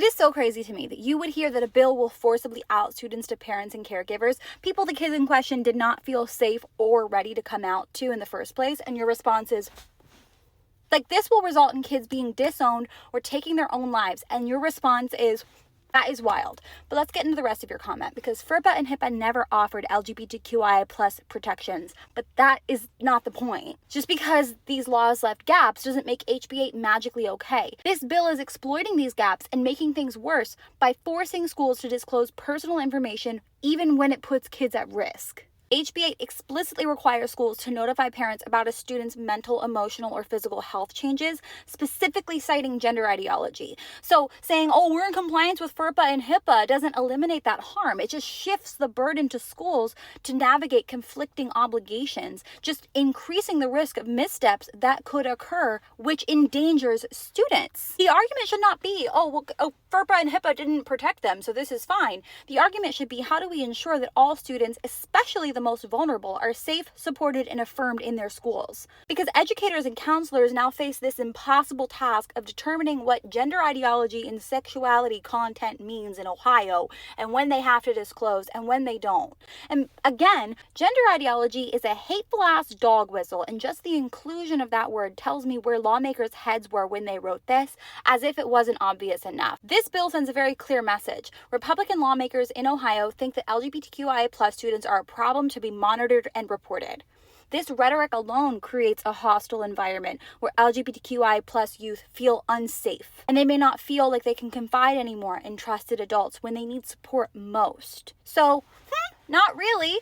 It is so crazy to me that you would hear that a bill will forcibly out students to parents and caregivers, people the kids in question did not feel safe or ready to come out to in the first place, and your response is, like, this will result in kids being disowned or taking their own lives, and your response is, that is wild. But let's get into the rest of your comment, because FERPA and HIPAA never offered LGBTQIA plus protections, but that is not the point. Just because these laws left gaps doesn't make HB8 magically okay. This bill is exploiting these gaps and making things worse by forcing schools to disclose personal information even when it puts kids at risk. HB8 explicitly requires schools to notify parents about a student's mental, emotional, or physical health changes, specifically citing gender ideology. So saying, oh, we're in compliance with FERPA and HIPAA doesn't eliminate that harm. It just shifts the burden to schools to navigate conflicting obligations, just increasing the risk of missteps that could occur, which endangers students. The argument should not be, FERPA and HIPAA didn't protect them, so this is fine. The argument should be, how do we ensure that all students, especially the most vulnerable, are safe, supported, and affirmed in their schools? Because educators and counselors now face this impossible task of determining what gender ideology and sexuality content means in Ohio, and when they have to disclose and when they don't. And again, gender ideology is a hateful ass dog whistle, and just the inclusion of that word tells me where lawmakers' heads were when they wrote this, as if it wasn't obvious enough. This bill sends a very clear message. Republican lawmakers in Ohio think that LGBTQIA plus students are a problem to be monitored and reported. This rhetoric alone creates a hostile environment where LGBTQI plus youth feel unsafe, and they may not feel like they can confide anymore in trusted adults when they need support most. So, not really.